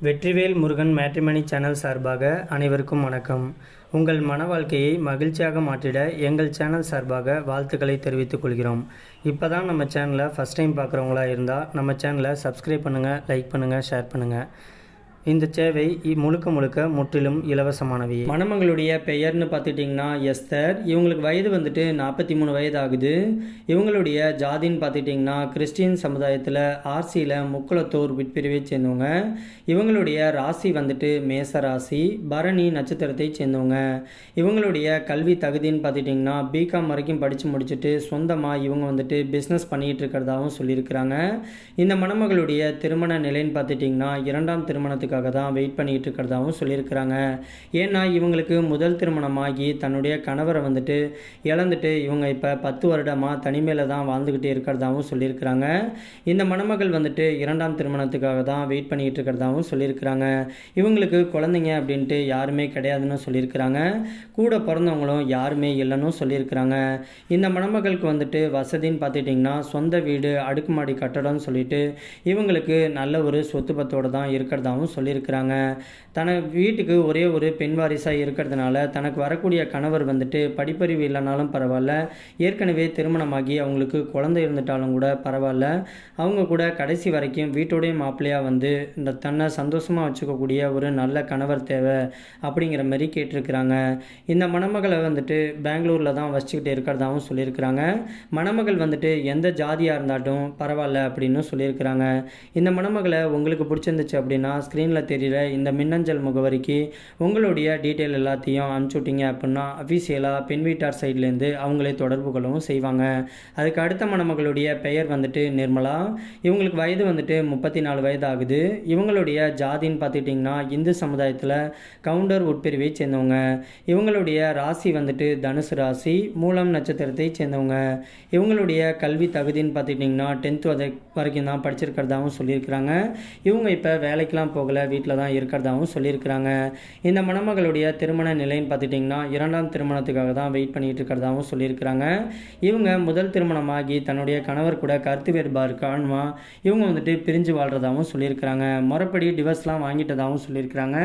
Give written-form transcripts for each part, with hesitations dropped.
Vetrivel Murugan matrimony channel சார்பாக அனைவருக்கும் வணக்கம். உங்கள் மன வாழ்க்கையை மகிழ்ச்சியாக மாற்றிட எங்கள் சேனல் சார்பாக வாழ்த்துக்களை தெரிவித்துக் கொள்கிறோம். இப்போ தான் நம்ம சேனலை ஃபஸ்ட் டைம் பார்க்குறவங்களா இருந்தால் நம்ம சேனலை சப்ஸ்கிரைப் பண்ணுங்கள், லைக் பண்ணுங்கள், ஷேர் பண்ணுங்கள். இந்த சேவை முழுக்க முற்றிலும் இலவசமானவை. மணமகளுடைய பெயர்னு பார்த்துட்டிங்கன்னா எஸ்தர். இவங்களுக்கு வயது வந்துட்டு 43 வயது ஆகுது. இவங்களுடைய ஜாதின்னு பார்த்துட்டிங்கன்னா கிறிஸ்டின் சமுதாயத்தில் ஆர்சியில் முக்குளத்தூர் விட்பிரிவை சேர்ந்தவங்க. இவங்களுடைய ராசி வந்துட்டு மேச ராசி, பரணி நட்சத்திரத்தை சேர்ந்தவங்க. இவங்களுடைய கல்வி தகுதின்னு பார்த்துட்டிங்கன்னா பிகாம் வரைக்கும் படித்து முடிச்சுட்டு சொந்தமாக இவங்க வந்துட்டு பிஸ்னஸ் பண்ணிகிட்டு இருக்கிறதாகவும் சொல்லியிருக்கிறாங்க. இந்த மணமகளுடைய திருமண நிலைன்னு பார்த்துட்டிங்கன்னா 2ஆம் திருமணத்துக்கு தான் வெயிட் பண்ணிட்டு இருக்கிறதாகவும் சொல்லியிருக்கிறாங்க. ஏன்னா இவங்களுக்கு முதல் திருமணமாகி தன்னுடைய கணவரை வந்துட்டு இழந்துட்டு இவங்க இப்போ 10 வருடமாக தனிமையில் தான் வாழ்ந்துக்கிட்டே இருக்கிறதாகவும் சொல்லியிருக்கிறாங்க. இந்த மணமகள் வந்துட்டு 2ஆம் திருமணத்துக்காக தான் வெயிட் பண்ணிட்டு இருக்கிறதாகவும் சொல்லியிருக்கிறாங்க. இவங்களுக்கு குழந்தைங்க அப்படின்ட்டு யாருமே கிடையாதுன்னு சொல்லியிருக்கிறாங்க. கூட பிறந்தவங்களும் யாருமே இல்லைன்னு சொல்லியிருக்கிறாங்க. இந்த மணமகளுக்கு வந்துட்டு வசதின்னு பார்த்துட்டிங்கன்னா சொந்த வீடு, அடுக்குமாடி கட்டடம்னு சொல்லிட்டு இவங்களுக்கு நல்ல ஒரு சொத்து பத்தோடு தான் இருக்கிறதாகவும் சொல்லியிருக்கிறாங்க. வீட்டுக்கு ஒரே ஒரு பெண் வாரிசாக இருக்கிறதுனால தனக்கு வரக்கூடிய கணவர் வந்துட்டு படிப்பறிவு இல்லைனாலும் பரவாயில்ல, ஏற்கனவே திருமணமாகி அவங்களுக்கு குழந்தை இருந்துட்டாலும் கூட பரவாயில்ல, அவங்க கூட கடைசி வரைக்கும் வீட்டோடைய மாப்பிள்ளையாக வந்து இந்த தன்னை சந்தோஷமாக வச்சுக்கக்கூடிய ஒரு நல்ல கணவர் தேவை அப்படிங்கிற மாதிரி கேட்டிருக்கிறாங்க. இந்த மணமகளை வந்துட்டு பெங்களூரில் தான் வச்சுக்கிட்டு இருக்கிறதாகவும் சொல்லியிருக்கிறாங்க. மணமகள் வந்துட்டு எந்த ஜாதியாக இருந்தாலும் பரவாயில்ல அப்படின்னு சொல்லியிருக்கிறாங்க. இந்த மணமகளை உங்களுக்கு பிடிச்சிருந்துச்சு அப்படின்னா ஸ்க்ரீனில் தெரிகிற இந்த மின்னஞ்சல் முகவரிக்கு உங்களுடைய டீட்டெயில் எல்லாத்தையும் அனுப்பிச்சுட்டிங்க அப்படின்னா அஃபீஷியலாக பெண் வீட்டார் சைட்லேருந்து அவங்களே தொடர்பு கொள்ளவும் செய்வாங்க. அதுக்கு அடுத்த மணமகளுடைய பெயர் வந்துட்டு நிர்மலா. இவங்களுக்கு வயது வந்துட்டு 34 வயது ஆகுது. இவங்களுடைய ஜாதின்னு பார்த்துட்டிங்கன்னா இந்து சமுதாயத்தில் கவுண்டர் உட்பிரிவை சேர்ந்தவங்க. இவங்களுடைய ராசி வந்துட்டு தனுசு ராசி, மூலம் நட்சத்திரத்தை சேர்ந்தவங்க. இவங்களுடைய கல்வி தகுதின்னு பார்த்துட்டிங்கன்னா 10th வரைக்கும் தான் படிச்சிருக்கிறதாகவும் சொல்லியிருக்கிறாங்க. இவங்க இப்போ வேலைக்கெலாம் போகலை, வீட்டில் தான் இருக்கிறதாகவும் சொல்லியிருக்கிறாங்க. இந்த மணமகளுடைய திருமண நிலைன்னு பார்த்துட்டிங்கன்னா 2ஆம் திருமணத்துக்காக தான் வெயிட் பண்ணிகிட்டு இருக்கிறதாகவும் சொல்லியிருக்கிறாங்க. இவங்க முதல் திருமணமாகி தன்னுடைய கணவர் கூட கருத்து வேறுபாடு காரணமாக இவங்க வந்துட்டு பிரிஞ்சு வாழ்கிறதாகவும் சொல்லியிருக்கிறாங்க. முறைப்படி டிவர்ஸ்லாம் வாங்கிட்டதாகவும் சொல்லியிருக்கிறாங்க.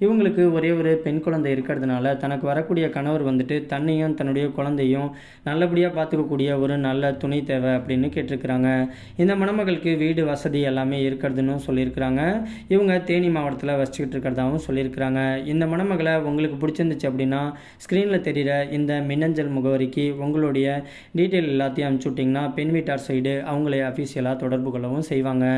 இவங்களுக்கு ஒரே ஒரு பெண் குழந்தை இருக்கிறதுனால தனக்கு வரக்கூடிய கணவர் வந்துட்டு தன்னையும் தன்னுடைய குழந்தையும் நல்லபடியாக பார்த்துக்கக்கூடிய ஒரு நல்ல துணை தேவை அப்படின்னு கேட்டிருக்கிறாங்க. இந்த மணமகளுக்கு வீடு வசதி எல்லாமே இருக்கிறதுன்னு சொல்லியிருக்கிறாங்க. இவங்க தேனி மாவட்டத்தில் வச்சுக்கிட்டு இருக்கிறதாகவும் சொல்லியிருக்கிறாங்க. இந்த மணமகளை உங்களுக்கு பிடிச்சிருந்துச்சு அப்படின்னா ஸ்க்ரீனில் தெரிகிற இந்த மின்னஞ்சல் முகவரிக்கு உங்களுடைய டீட்டெயில் எல்லாத்தையும் அனுப்பிச்சுட்டிங்கன்னா பெண் வீட்டார் சைடு அவங்களே அஃபீஷியலாக தொடர்பு கொள்ளவும் செய்வாங்க.